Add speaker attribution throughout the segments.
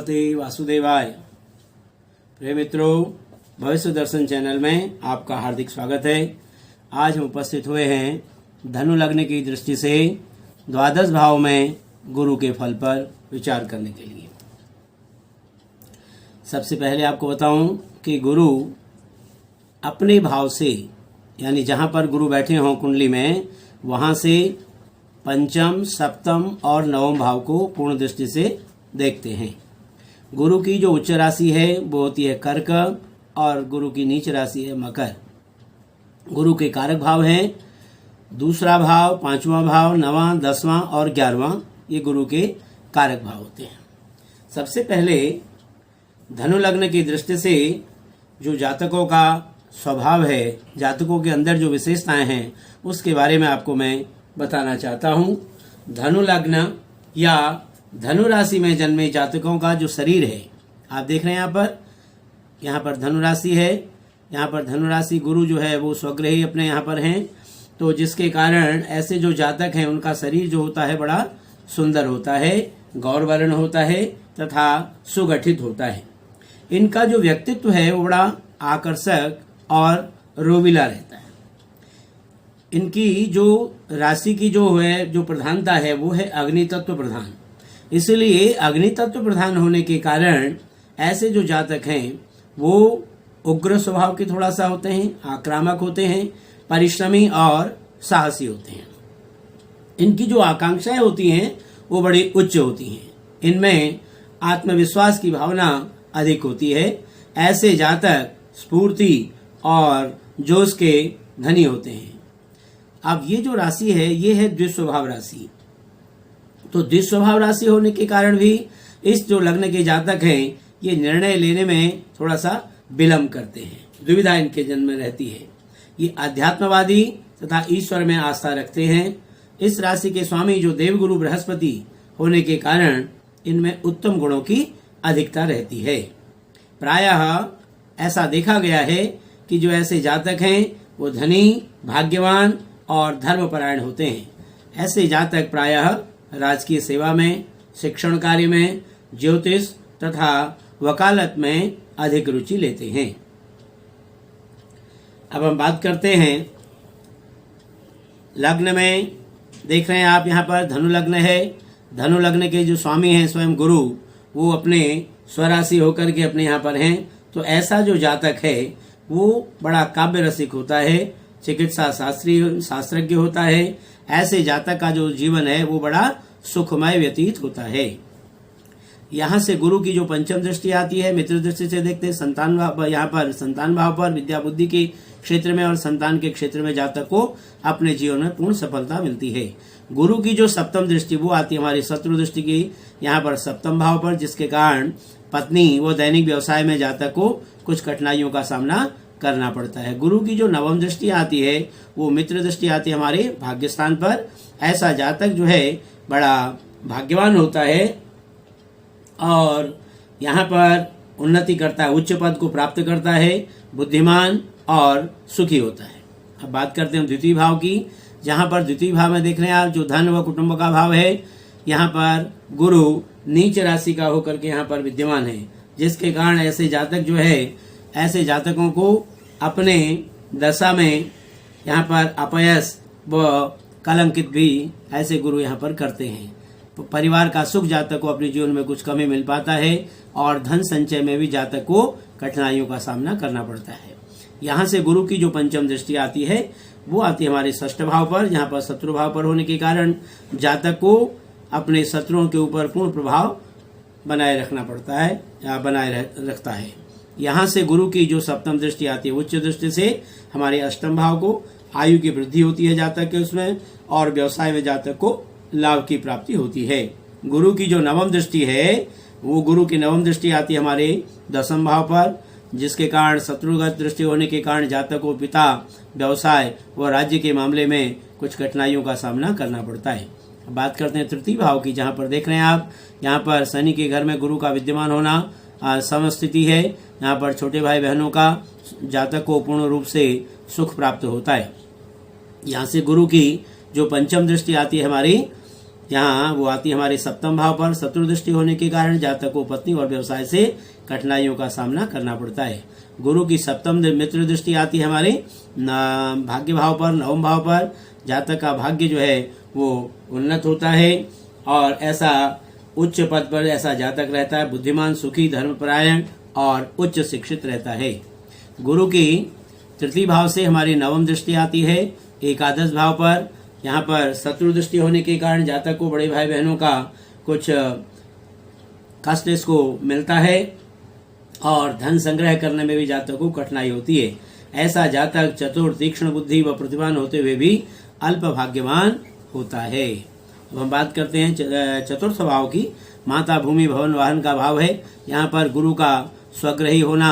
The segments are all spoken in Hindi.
Speaker 1: भगवते वासुदेवाय। प्रिय मित्रों, भविष्य दर्शन चैनल में आपका हार्दिक स्वागत है। आज हम उपस्थित हुए हैं धनु लग्न की दृष्टि से द्वादश भाव में गुरु के फल पर विचार करने के लिए। सबसे पहले आपको बताऊं कि गुरु अपने भाव से, यानी जहां पर गुरु बैठे हों कुंडली में, वहां से पंचम, सप्तम और नवम भाव को पूर्ण दृष्टि से देखते हैं। गुरु की जो उच्च राशि है वो होती है कर्क और गुरु की नीच राशि है मकर। गुरु के कारक भाव हैं दूसरा भाव, पांचवा भाव, नवां, 10वां और 11वां। ये गुरु के कारक भाव होते हैं। सबसे पहले धनु लग्न की दृष्टि से जो जातकों का स्वभाव है, जातकों के अंदर जो विशेषताएं हैं, उसके बारे में आपको मैं बताना चाहता हूं। धनु लग्न या धनु राशि में जन्मे जातकों का जो शरीर है, आप देख रहे हैं यहाँ पर धनु राशि है। यहाँ पर धनु राशि गुरु जो है वो स्वग्रही अपने यहाँ पर हैं, तो जिसके कारण ऐसे जो जातक हैं उनका शरीर जो होता है बड़ा सुंदर होता है, गौरवर्ण होता है तथा सुगठित होता है। इनका जो व्यक्तित्व है वो बड़ा आकर्षक और रोविला रहता है। इनकी जो राशि की जो प्रधानता है वो है अग्नि तत्व प्रधान। इसलिए अग्नि तत्व प्रधान होने के कारण ऐसे जो जातक हैं वो उग्र स्वभाव के थोड़ा सा होते हैं, आक्रामक होते हैं, परिश्रमी और साहसी होते हैं। इनकी जो आकांक्षाएं होती हैं वो बड़ी उच्च होती हैं। इनमें आत्मविश्वास की भावना अधिक होती है। ऐसे जातक स्फूर्ति और जोश के धनी होते हैं। अब ये जो राशि है ये है द्विस्वभाव राशि। तो द्विस्वभाव राशि होने के कारण भी इस जो लग्न के जातक हैं ये निर्णय लेने में थोड़ा सा विलंब करते हैं, दुविधा इनके जन्म में रहती है। ये आध्यात्मवादी तथा ईश्वर में आस्था रखते हैं। इस राशि के स्वामी जो देवगुरु बृहस्पति होने के कारण इनमें उत्तम गुणों की अधिकता रहती है। प्रायः ऐसा देखा गया है कि जो ऐसे जातक हैं वो धनी, भाग्यवान और धर्मपरायण होते हैं। ऐसे जातक प्रायः राजकीय सेवा में, शिक्षण कार्य में, ज्योतिष तथा वकालत में अधिक रुचि लेते हैं। अब हम बात करते हैं लग्न में। देख रहे हैं आप यहाँ पर धनु लग्न है। धनु लग्न के जो स्वामी हैं स्वयं गुरु, वो अपने स्वराशि होकर के अपने यहाँ पर हैं। तो ऐसा जो जातक है वो बड़ा काव्य रसिक होता है, चिकित्सा शास्त्रज्ञ होता है। ऐसे जातक का जो जीवन है वो बड़ा सुखमय व्यतीत होता है। यहाँ से गुरु की जो पंचम दृष्टि आती है, मित्र दृष्टि से देखते हैं संतान भाव, यहाँ पर संतान भाव पर विद्या बुद्धि के क्षेत्र में और संतान के क्षेत्र में जातक को अपने जीवन में पूर्ण सफलता मिलती है। गुरु की जो सप्तम दृष्टि वो आती है हमारी शत्रु दृष्टि की, यहाँ पर सप्तम भाव पर, जिसके कारण पत्नी व दैनिक व्यवसाय में जातक को कुछ कठिनाइयों का सामना करना पड़ता है। गुरु की जो नवम दृष्टि आती है वो मित्र दृष्टि आती है हमारे भाग्य स्थान पर। ऐसा जातक जो है बड़ा भाग्यवान होता है और यहाँ पर उन्नति करता है, उच्च पद को प्राप्त करता है, बुद्धिमान और सुखी होता है। अब बात करते हैं द्वितीय भाव की। जहाँ पर द्वितीय भाव में देख रहे हैं आप जो धन व कुटुंब का भाव है, यहाँ पर गुरु नीच राशि का होकर के यहाँ पर विद्यमान है, जिसके कारण ऐसे जातक जो है, ऐसे जातकों को अपने दशा में यहाँ पर अपयश व कलंकित भी ऐसे गुरु यहाँ पर करते हैं। तो परिवार का सुख जातक को अपने जीवन में कुछ कमी मिल पाता है और धन संचय में भी जातक को कठिनाइयों का सामना करना पड़ता है। यहाँ से गुरु की जो पंचम दृष्टि आती है वो आती है हमारे षष्ठ भाव पर, जहाँ पर शत्रु भाव पर होने के कारण जातक को अपने शत्रुओं के ऊपर पूर्ण प्रभाव बनाए रखना पड़ता है या बनाए रखता है। यहाँ से गुरु की जो सप्तम दृष्टि आती है उच्च दृष्टि से हमारे अष्टम भाव को, आयु की वृद्धि होती है जातक के उसमें, और व्यवसाय में जातक को लाभ की प्राप्ति होती है। गुरु की जो नवम दृष्टि है वो गुरु की नवम दृष्टि आती है हमारे दसम भाव पर, जिसके कारण शत्रुगत दृष्टि होने के कारण जातक को पिता, व्यवसाय व राज्य के मामले में कुछ कठिनाइयों का सामना करना पड़ता है। बात करते हैं तृतीय भाव की, जहाँ पर देख रहे हैं आप, यहाँ पर शनि के घर में गुरु का विद्यमान होना समस्थिति है। यहाँ पर छोटे भाई बहनों का जातक को पूर्ण रूप से सुख प्राप्त होता है। यहाँ से गुरु की जो पंचम दृष्टि आती है हमारी यहाँ वो आती है हमारे सप्तम भाव पर। शत्रु दृष्टि होने के कारण जातक को पत्नी और व्यवसाय से कठिनाइयों का सामना करना पड़ता है। गुरु की सप्तम मित्र दृष्टि आती है हमारे भाग्य भाव पर, नवम भाव पर। जातक का भाग्य जो है वो उन्नत होता है और ऐसा उच्च पद पर ऐसा जातक रहता है, बुद्धिमान, सुखी, धर्मपरायण और उच्च शिक्षित रहता है। गुरु की तृतीय भाव से हमारी नवम दृष्टि आती है एकादश भाव पर। यहाँ पर शत्रु दृष्टि होने के कारण जातक को बड़े भाई बहनों का कुछ कष्ट इसको मिलता है और धन संग्रह करने में भी जातक को कठिनाई होती है। ऐसा जातक चतुर, तीक्ष्ण बुद्धि व प्रतिभान होते हुए भी अल्प भाग्यवान होता है। अब हम बात करते हैं चतुर्थ भाव की। माता, भूमि, भवन, वाहन का भाव है। यहाँ पर गुरु का स्वग्रही होना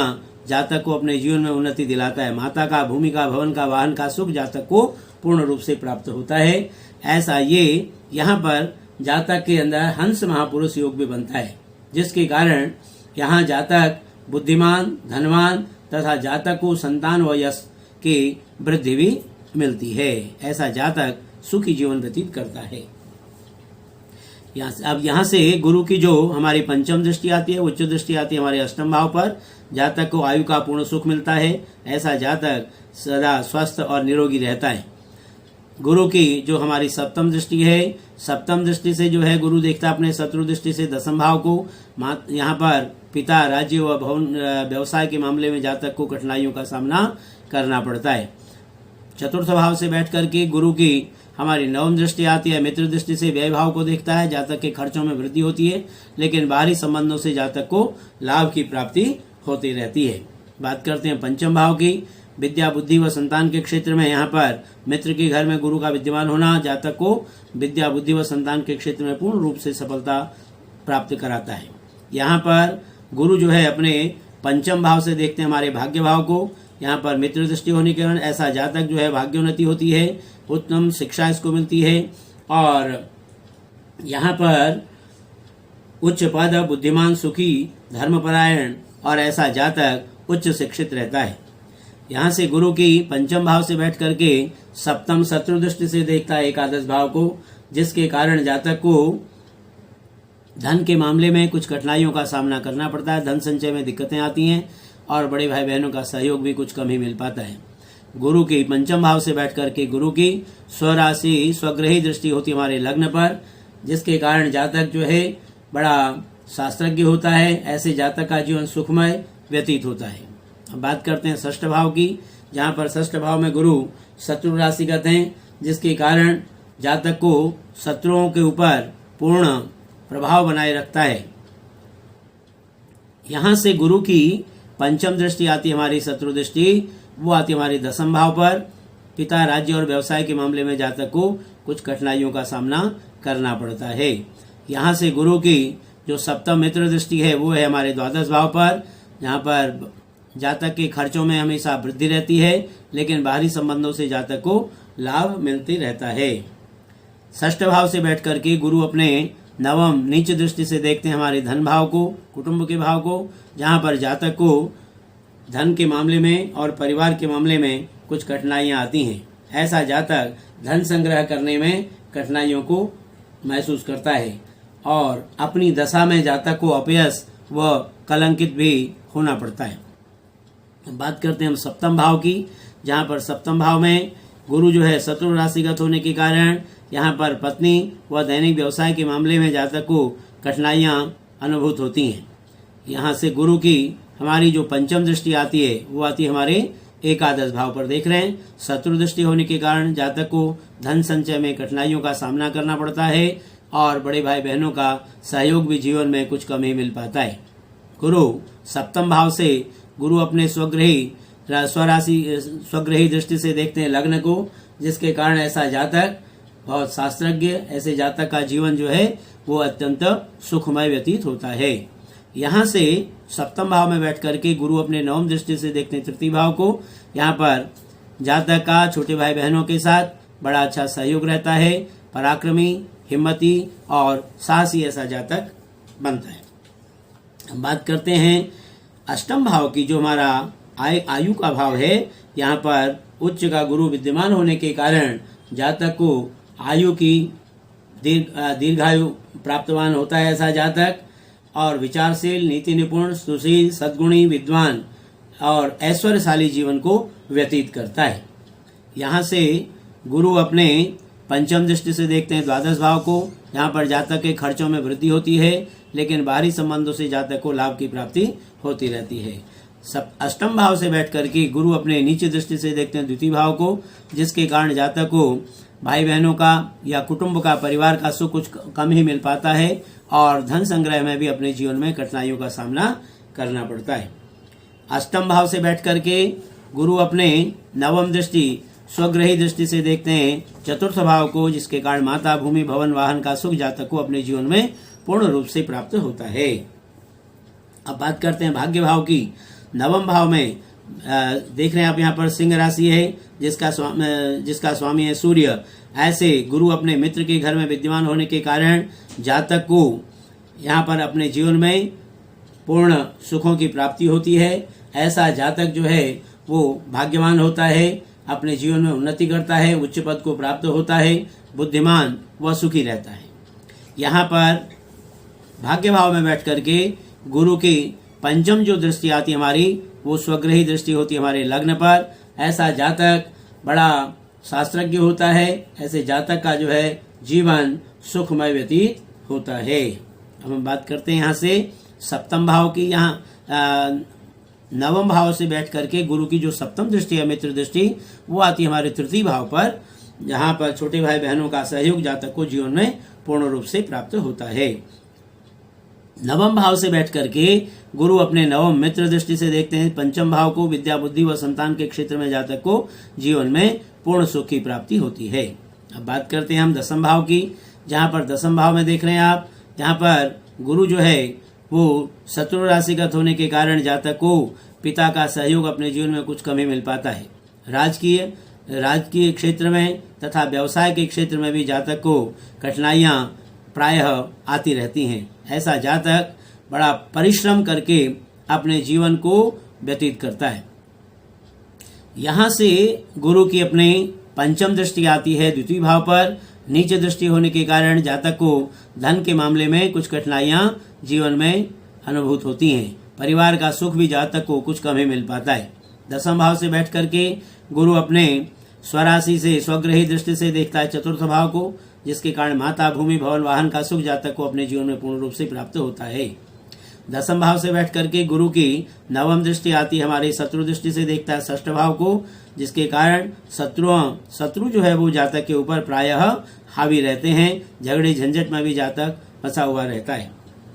Speaker 1: जातक को अपने जीवन में उन्नति दिलाता है। माता का, भूमि का, भवन का, वाहन का सुख जातक को पूर्ण रूप से प्राप्त होता है। ऐसा ये यहाँ पर जातक के अंदर हंस महापुरुष योग भी बनता है, जिसके कारण यहाँ जातक बुद्धिमान, धनवान तथा जातक को संतान व यश की वृद्धि भी मिलती है। ऐसा जातक सुखी जीवन व्यतीत करता है। अब यहाँ से गुरु की जो हमारी पंचम दृष्टि आती है, उच्च दृष्टि आती है हमारे अष्टम भाव पर। जातक को आयु का पूर्ण सुख मिलता है। ऐसा जातक सदा स्वस्थ और निरोगी रहता है। गुरु की जो हमारी सप्तम दृष्टि है, सप्तम दृष्टि से जो है गुरु देखता अपने शत्रु दृष्टि से दसम भाव को। यहाँ पर पिता, राज्य व भवन व्यवसाय के मामले में जातक को कठिनाइयों का सामना करना पड़ता है। चतुर्थ भाव से बैठ करके गुरु की हमारी नवम दृष्टि आती है। मित्र दृष्टि से व्यय भाव को देखता है। जातक के खर्चों में वृद्धि होती है, लेकिन बाहरी संबंधों से जातक को लाभ की प्राप्ति होती रहती है। बात करते हैं पंचम भाव की। विद्या, बुद्धि व संतान के क्षेत्र में यहाँ पर मित्र के घर में गुरु का विद्यमान होना जातक को विद्या, बुद्धि व संतान के क्षेत्र में पूर्ण रूप से सफलता प्राप्त कराता है। यहाँ पर गुरु जो है अपने पंचम भाव से देखते हैं हमारे भाग्य भाव को। यहाँ पर मित्र दृष्टि होने के कारण ऐसा जातक जो है भाग्योन्नति होती है, उत्तम शिक्षा इसको मिलती है और यहाँ पर उच्च पद, बुद्धिमान, सुखी, धर्मपरायण और ऐसा जातक उच्च शिक्षित रहता है। यहाँ से गुरु की पंचम भाव से बैठ करके सप्तम शत्रु दृष्टि से देखता है एकादश भाव को, जिसके कारण जातक को धन के मामले में कुछ कठिनाइयों का सामना करना पड़ता है। धन संचय में दिक्कतें आती हैं और बड़े भाई बहनों का सहयोग भी कुछ कम ही मिल पाता है। गुरु की पंचम भाव से बैठ करके गुरु की स्वराशि, स्वग्रही दृष्टि होती है हमारे लग्न पर, जिसके कारण जातक जो है बड़ा शास्त्रज्ञ होता है। ऐसे जातक का जीवन सुखमय व्यतीत होता है। अब बात करते हैं षष्ठ भाव की, जहाँ पर षष्ठ भाव में गुरु शत्रु राशिगत हैं, जिसके कारण जातक को शत्रुओं के ऊपर पूर्ण प्रभाव बनाए रखता है। यहाँ से गुरु की पंचम दृष्टि आती है हमारी शत्रु दृष्टि, वो आती है हमारी दसम भाव पर। पिता, राज्य और व्यवसाय के मामले में जातक को कुछ कठिनाइयों का सामना करना पड़ता है। यहाँ से गुरु की जो सप्तम मित्र दृष्टि है वो है हमारे द्वादश भाव पर, जहाँ पर जातक के खर्चों में हमेशा वृद्धि रहती है, लेकिन बाहरी संबंधों से जातक को लाभ मिलते रहता है। षष्ठ भाव से बैठ करके गुरु अपने नवम नीच दृष्टि से देखते हैं हमारे धन भाव को, कुटुंब के भाव को, जहाँ पर जातक को धन के मामले में और परिवार के मामले में कुछ कठिनाइयाँ आती हैं। ऐसा जातक धन संग्रह करने में कठिनाइयों को महसूस करता है और अपनी दशा में जातक को अपयश व कलंकित भी होना पड़ता है। बात करते हैं हम सप्तम भाव की, जहाँ पर सप्तम भाव में गुरु जो है शत्रु राशिगत होने के कारण यहाँ पर पत्नी व दैनिक व्यवसाय के मामले में जातक को कठिनाइयाँ अनुभूत होती हैं। यहाँ से गुरु की हमारी जो पंचम दृष्टि आती है वो आती है हमारे एकादश भाव पर। देख रहे हैं, शत्रु दृष्टि होने के कारण जातक को धन संचय में कठिनाइयों का सामना करना पड़ता है और बड़े भाई बहनों का सहयोग भी जीवन में कुछ कम ही मिल पाता है। गुरु सप्तम भाव से गुरु अपने स्वग्रही दृष्टि से देखते हैं लग्न को, जिसके कारण ऐसा जातक बहुत शास्त्रज्ञ, ऐसे जातक का जीवन जो है वो अत्यंत सुखमय व्यतीत होता है। यहाँ से सप्तम भाव में बैठ करके गुरु अपने नवम दृष्टि से देखते हैं तृतीय भाव को। यहाँ पर जातक का छोटे भाई बहनों के साथ बड़ा अच्छा सहयोग रहता है, पराक्रमी, हिम्मती और साहसी ऐसा जातक बनता है। हम बात करते हैं अष्टम भाव की, जो हमारा आयु का भाव है। यहाँ पर उच्च का गुरु विद्यमान होने के कारण जातक को आयु की दीर्घायु प्राप्तवान होता है ऐसा जातक, और विचारशील, नीति निपुण, सुशील, सद्गुणी, विद्वान और ऐश्वर्यशाली जीवन को व्यतीत करता है। यहाँ से गुरु अपने पंचम दृष्टि से देखते हैं द्वादश भाव को। यहाँ पर जातक के खर्चों में वृद्धि होती है, लेकिन बाहरी संबंधों से जातक को लाभ की प्राप्ति होती रहती है। अष्टम भाव से बैठ करके गुरु अपने नीचे दृष्टि से देखते हैं द्वितीय भाव को, जिसके कारण जातक को भाई बहनों का या कुटुंब का, परिवार का सुख कुछ कम ही मिल पाता है, और धन संग्रह में भी अपने जीवन में कठिनाइयों का सामना करना पड़ता है। अष्टम भाव से बैठ करके गुरु अपने नवम दृष्टि स्वग्रही दृष्टि से देखते हैं चतुर्थ भाव को, जिसके कारण माता, भूमि, भवन, वाहन का सुख जातक को अपने जीवन में पूर्ण रूप से प्राप्त होता है। अब बात करते हैं भाग्य भाव की। नवम भाव में देख रहे हैं आप, यहाँ पर सिंह राशि है, जिसका स्वामी है सूर्य। ऐसे गुरु अपने मित्र के घर में विद्यमान होने के कारण जातक को यहाँ पर अपने जीवन में पूर्ण सुखों की प्राप्ति होती है। ऐसा जातक जो है वो भाग्यवान होता है, अपने जीवन में उन्नति करता है, उच्च पद को प्राप्त होता है, बुद्धिमान व सुखी रहता है। यहाँ पर भाग्य भाव में बैठ करके गुरु की पंचम जो दृष्टि आती है हमारी, वो स्वग्रही दृष्टि होती है हमारे लग्न पर। ऐसा जातक बड़ा शास्त्रज्ञ होता है, ऐसे जातक का जो है जीवन सुखमय व्यतीत होता है। अब हम बात करते हैं यहाँ से सप्तम भाव की। यहाँ नवम भाव से बैठ करके गुरु की जो सप्तम दृष्टि है, मित्र दृष्टि, वो आती है हमारे तृतीय भाव पर, जहाँ पर छोटे भाई बहनों का सहयोग जातक को जीवन में पूर्ण रूप से प्राप्त होता है। नवम भाव से बैठ करके गुरु अपने नवम मित्र दृष्टि से देखते हैं पंचम भाव को, विद्या, बुद्धि व संतान के क्षेत्र में जातक को जीवन में पूर्ण सुख की प्राप्ति होती है। अब बात करते हैं हम दसम भाव की। जहाँ पर दसम भाव में देख रहे हैं आप, यहाँ पर गुरु जो है वो शत्रु राशिगत होने के कारण जातक को पिता का सहयोग अपने जीवन में कुछ कम ही मिल पाता है। राजकीय क्षेत्र में तथा व्यवसाय के क्षेत्र में भी जातक को कठिनाइयां प्रायः आती रहती हैं। ऐसा जातक बड़ा परिश्रम करके अपने जीवन को व्यतीत करता है। यहाँ से गुरु की अपने पंचम दृष्टि आती है द्वितीय भाव पर। नीचे दृष्टि होने के कारण जातक को धन के मामले में कुछ कठिनाइयां जीवन में अनुभूत होती हैं। परिवार का सुख भी जातक को कुछ कम ही मिल पाता है। दसम भाव से बैठ करके गुरु अपने स्वराशि से स्वग्रही दृष्टि से देखता है चतुर्थ भाव को, जिसके कारण माता, भूमि, भवन, वाहन का सुख जातक को अपने जीवन में पूर्ण रूप से प्राप्त होता है। दसम भाव से बैठ करके गुरु की नवम दृष्टि आती है हमारी शत्रु दृष्टि से देखता है षष्ठ भाव को, जिसके कारण शत्रु जो है वो जातक के ऊपर प्रायः हावी रहते हैं। झगड़े झंझट में भी जातक फंसा हुआ रहता है।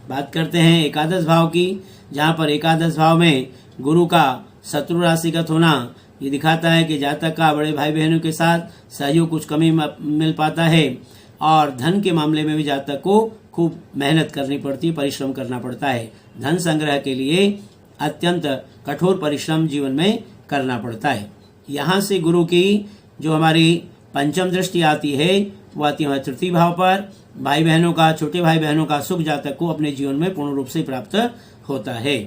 Speaker 1: बात करते हैं एकादश भाव की। जहाँ पर एकादश भाव में गुरु का शत्रु राशिगत होना ये दिखाता है कि जातक का बड़े भाई बहनों के साथ सहयोग कुछ कमी मिल पाता है, और धन के मामले में भी जातक को खूब मेहनत करनी पड़ती है, परिश्रम करना पड़ता है। धन संग्रह के लिए अत्यंत कठोर परिश्रम जीवन में करना पड़ता है। यहाँ से गुरु की जो हमारी पंचम दृष्टि आती है वो आती है तृतीय भाव पर। भाई बहनों का, छोटे भाई बहनों का सुख जातक को अपने जीवन में पूर्ण रूप से प्राप्त होता है।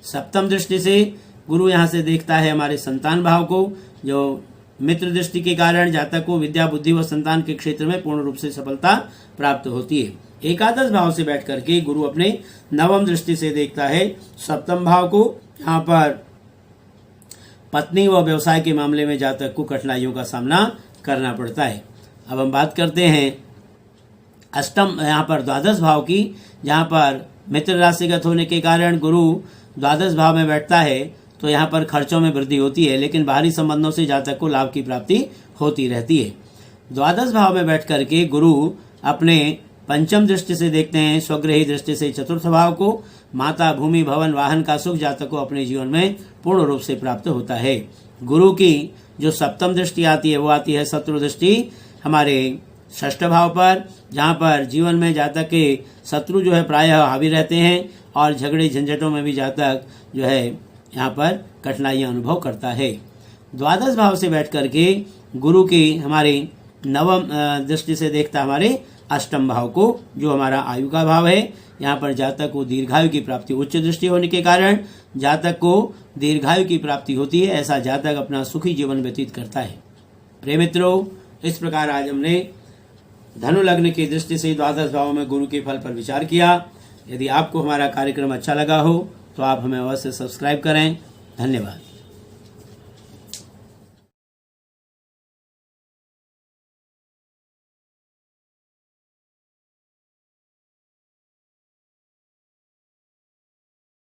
Speaker 1: सप्तम दृष्टि से गुरु यहाँ से देखता है हमारे संतान भाव को, जो मित्र दृष्टि के कारण जातक को विद्या, बुद्धि व संतान के क्षेत्र में पूर्ण रूप से सफलता प्राप्त होती है। एकादश भाव से बैठ करके गुरु अपने नवम दृष्टि से देखता है सप्तम भाव को। यहाँ पर पत्नी व व्यवसाय के मामले में जातक को कठिनाइयों का सामना करना पड़ता है। अब हम बात करते हैं अष्टम, यहाँ पर द्वादश भाव की, जहाँ पर मित्र राशिगत होने के कारण गुरु द्वादश भाव में बैठता है, तो यहाँ पर खर्चों में वृद्धि होती है, लेकिन बाहरी संबंधों से जातक को लाभ की प्राप्ति होती रहती है। द्वादश भाव में बैठ करके गुरु अपने पंचम दृष्टि से देखते हैं स्वग्रही दृष्टि से चतुर्थ भाव को। माता, भूमि, भवन, वाहन का सुख जातक को अपने जीवन में पूर्ण रूप से प्राप्त होता है। गुरु की जो सप्तम दृष्टि आती है वो आती है शत्रु दृष्टि हमारे षष्ठ भाव पर, जहाँ पर जीवन में जातक के शत्रु जो है प्रायः हावी रहते हैं, और झगड़े झंझटों में भी जातक जो है यहाँ पर कठिनाइयां अनुभव करता है। द्वादश भाव से बैठ करके गुरु की हमारी नवम दृष्टि से देखता हमारे अष्टम भाव को, जो हमारा आयु का भाव है। यहाँ पर जातक को दीर्घायु की प्राप्ति, उच्च दृष्टि होने के कारण जातक को दीर्घायु की प्राप्ति होती है। ऐसा जातक अपना सुखी जीवन व्यतीत करता है। प्रिय मित्रों, इस प्रकार आज हमने धनु लग्न की दृष्टि से द्वादश भाव में गुरु के फल पर विचार किया। यदि आपको हमारा कार्यक्रम अच्छा लगा हो तो आप हमें अवश्य सब्सक्राइब करें। धन्यवाद।